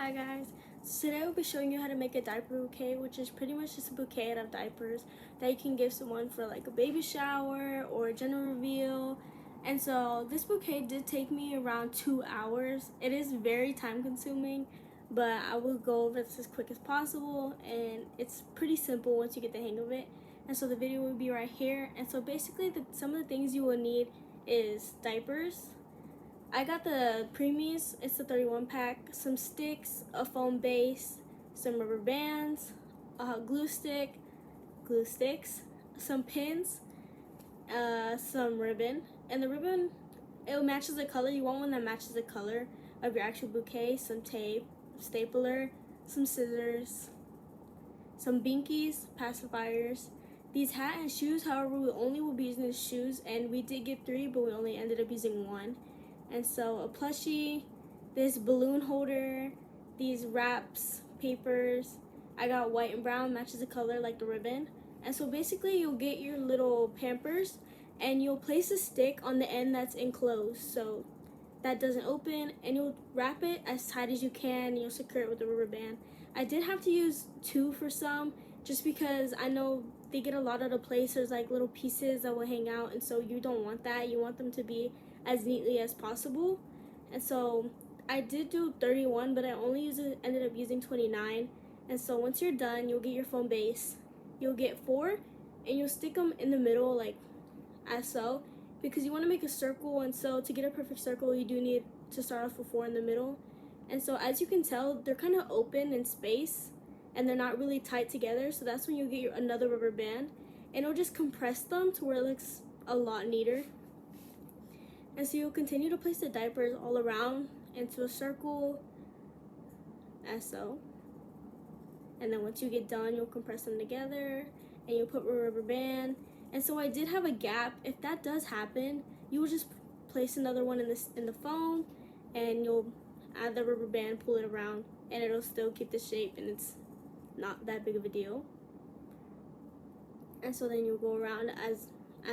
Hi guys, so today I'll be showing you how to make a diaper bouquet, which is pretty much just a bouquet out of diapers that you can give someone for like a baby shower or a gender reveal. And so this bouquet did take me around 2 hours. It is very time consuming, but I will go over this as quick as possible, and it's pretty simple once you get the hang of it. And so the video will be right here. And so basically some of the things you will need is diapers. I got the preemies, it's the 31 pack, some sticks, a foam base, some rubber bands, a glue sticks, some pins, some ribbon. And the ribbon, it matches the color. You want one that matches the color of your actual bouquet, some tape, stapler, some scissors, some binkies, pacifiers. These hat and shoes, however, we only will be using the shoes, and we did get 3, but we only ended up using 1. And so a plushie, this balloon holder, these wraps, papers. I got white and brown, matches the color like the ribbon. And so basically you'll get your little Pampers and you'll place a stick on the end that's enclosed so that doesn't open, and you'll wrap it as tight as you can and you'll secure it with a rubber band. I did have to use 2 for some just because I know they get a lot out of place. There's like little pieces that will hang out, and so you don't want that. You want them to be as neatly as possible. And so I did do 31, but I only ended up using 29. And so once you're done, you'll get your foam base. You'll get 4 and you'll stick them in the middle like as so, because you want to make a circle. And so to get a perfect circle, you do need to start off with 4 in the middle. And so as you can tell, they're kind of open in space and they're not really tight together. So that's when you get another rubber band, and it'll just compress them to where it looks a lot neater. And so you'll continue to place the diapers all around into a circle, as so. And then once you get done, you'll compress them together and you'll put a rubber band. And so I did have a gap. If that does happen, you will just place another one in the foam, and you'll add the rubber band, pull it around, and it'll still keep the shape, and it's not that big of a deal. And so then you'll go around as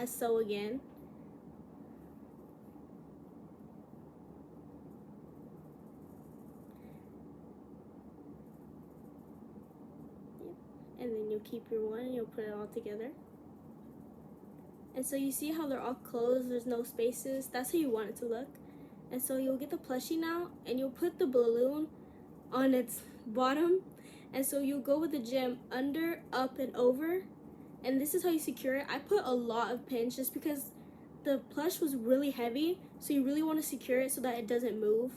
so again. And then you'll keep your one and you'll put it all together. And so you see how they're all closed, there's no spaces. That's how you want it to look. And so you'll get the plushie now, and you'll put the balloon on its bottom. And so you'll go with the gem under, up, and over. And this is how you secure it. I put a lot of pins just because the plush was really heavy, so you really want to secure it so that it doesn't move.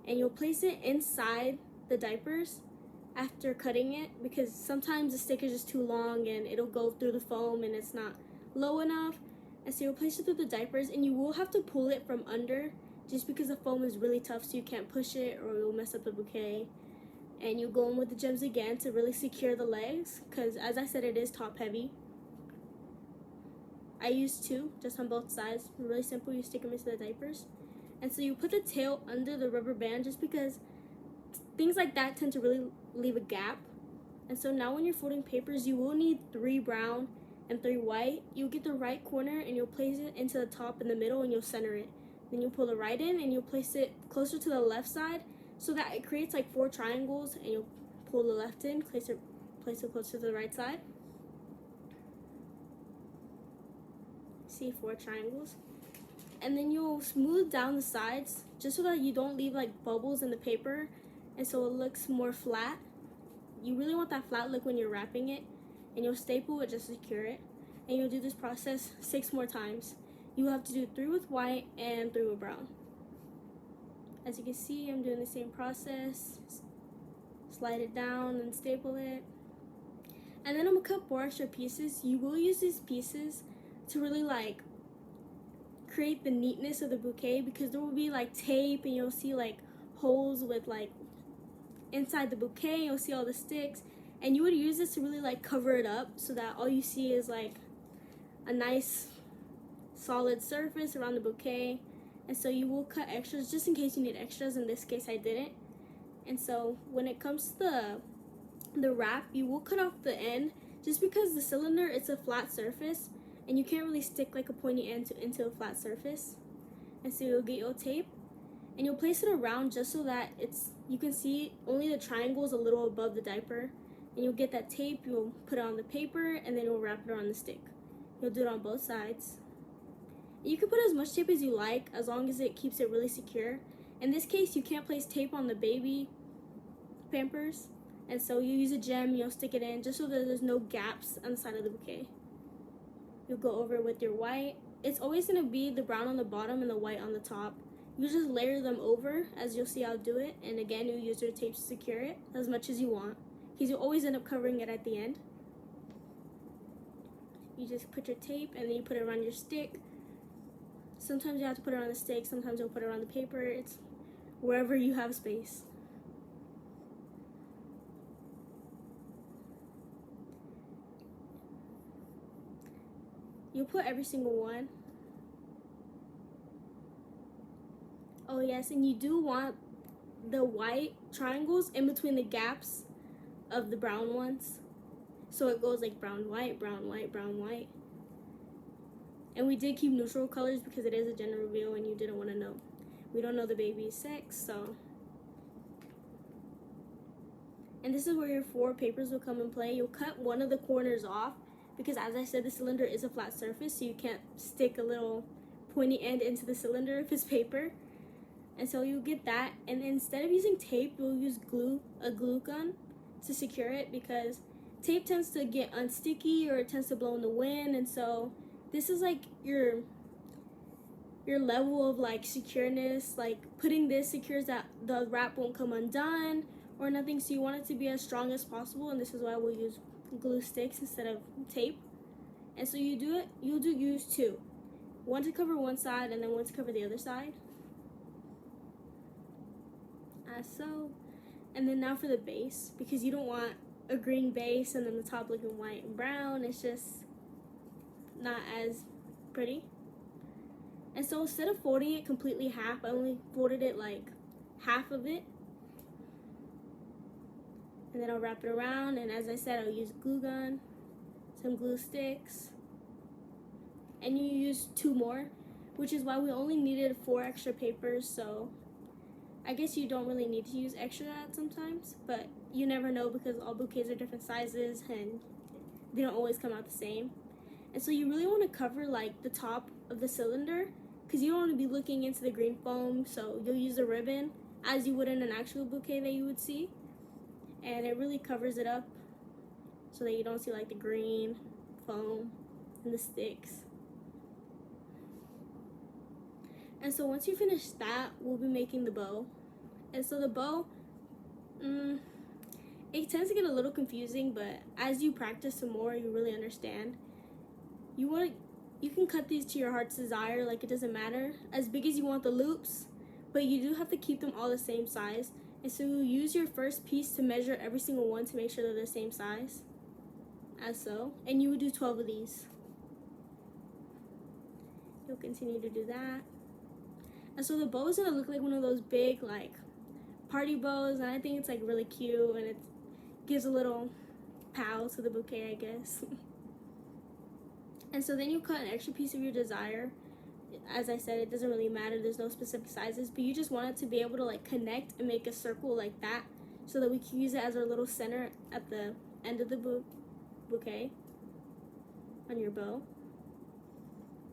And you'll place it inside the diapers after cutting it, because sometimes the stick is just too long and it'll go through the foam and it's not low enough. And so you'll place it through the diapers, and you will have to pull it from under just because the foam is really tough, so you can't push it or you'll mess up the bouquet. And you go in with the gems again to really secure the legs, because as I said, it is top heavy. I used 2 just on both sides. Really simple. You stick them into the diapers. And so you put the tail under the rubber band just because things like that tend to really leave a gap. And so now when you're folding papers, you will need 3 brown and 3 white. You'll get the right corner and you'll place it into the top in the middle, and you'll center it. Then you'll pull the right in and you'll place it closer to the left side so that it creates like 4 triangles, and you'll pull the left in, place it closer to the right side. See, 4 triangles. And then you'll smooth down the sides just so that you don't leave like bubbles in the paper, and so it looks more flat. You really want that flat look when you're wrapping it, and you'll staple it just to secure it. And you'll do this process 6 more times. You have to do 3 with white and 3 with brown. As you can see, I'm doing the same process. Slide it down and staple it. And then I'm gonna cut 4 extra pieces. You will use these pieces to really like create the neatness of the bouquet, because there will be like tape and you'll see like holes with like inside the bouquet. You'll see all the sticks, and you would use this to really like cover it up so that all you see is like a nice solid surface around the bouquet. And so you will cut extras just in case you need extras. In this case I didn't. And so when it comes to the wrap, you will cut off the end just because the cylinder, it's a flat surface and you can't really stick like a pointy end into a flat surface. And so you'll get your tape and you'll place it around just so that it's you can see only the triangle is a little above the diaper. And you'll get that tape, you'll put it on the paper, and then you'll wrap it around the stick. You'll do it on both sides. You can put as much tape as you like, as long as it keeps it really secure. In this case, you can't place tape on the baby Pampers, and so you use a gem, you'll stick it in just so that there's no gaps on the side of the bouquet. You'll go over it with your white. It's always going to be the brown on the bottom and the white on the top. You just layer them over, as you'll see I'll do it, and again you use your tape to secure it as much as you want, because you always end up covering it at the end. You just put your tape and then you put it around your stick. Sometimes you have to put it on the stick, sometimes you'll put it on the paper. It's wherever you have space. You'll put every single one. Oh yes, and you do want the white triangles in between the gaps of the brown ones. So it goes like brown, white, brown, white, brown, white. And we did keep neutral colors because it is a gender reveal and you didn't want to know. We don't know the baby's sex, so. And this is where your 4 papers will come in play. You'll cut one of the corners off because, as I said, the cylinder is a flat surface, so you can't stick a little pointy end into the cylinder if it's paper. And so you'll get that, and instead of using tape, you'll use a glue gun to secure it, because tape tends to get unsticky or it tends to blow in the wind. And so this is like your level of like secureness. Like putting this secures that the wrap won't come undone or nothing, so you want it to be as strong as possible, and this is why we'll use glue sticks instead of tape. And so you'll use 2, one to cover one side and then one to cover the other side, as so. And then now for the base, because you don't want a green base and then the top looking white and brown. It's just not as pretty. And so instead of folding it completely half, I only folded it like half of it. And then I'll wrap it around, and as I said, I'll use a glue gun, some glue sticks, and you use 2 more, which is why we only needed 4 extra papers. So I guess you don't really need to use extra sometimes, but you never know because all bouquets are different sizes and they don't always come out the same. And so you really want to cover like the top of the cylinder, because you don't want to be looking into the green foam, so you'll use a ribbon as you would in an actual bouquet that you would see, and it really covers it up so that you don't see like the green foam and the sticks. And so once you finish that, we'll be making the bow. And so the bow, it tends to get a little confusing, but as you practice some more, you really understand. You can cut these to your heart's desire, like it doesn't matter as big as you want the loops, but you do have to keep them all the same size. And so you use your first piece to measure every single one to make sure they're the same size, as so. And you would do 12 of these. You'll continue to do that. And so the bow is gonna look like one of those big like party bows, and I think it's like really cute, and it gives a little pow to the bouquet, I guess. And so then you cut an extra piece of your desire. As I said, it doesn't really matter, there's no specific sizes, but you just want it to be able to like connect and make a circle like that, so that we can use it as our little center at the end of the bouquet on your bow.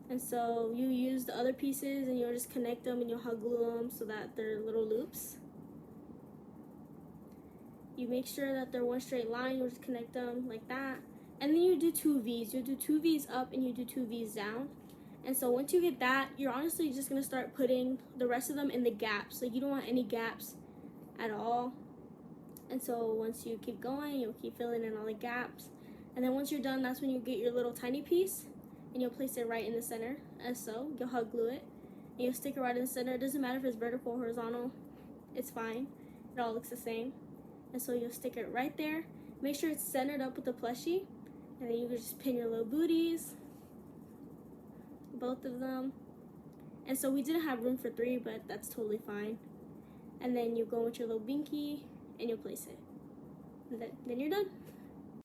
And so you use the other pieces and you'll just connect them and you'll hot glue them so that they're little loops. You make sure that they're one straight line, you'll just connect them like that. And then you do 2 V's. You'll do 2 V's up and you do 2 V's down. And so once you get that, you're honestly just gonna start putting the rest of them in the gaps. Like you don't want any gaps at all. And so once you keep going, you'll keep filling in all the gaps. And then once you're done, that's when you get your little tiny piece and you'll place it right in the center, as so. You'll hot glue it and you'll stick it right in the center. It doesn't matter if it's vertical or horizontal, it's fine. It all looks the same. And so you'll stick it right there. Make sure it's centered up with the plushie, and then you can just pin your little booties, both of them. And so we didn't have room for 3, but that's totally fine. And then you go with your little binky and you'll place it. And then you're done.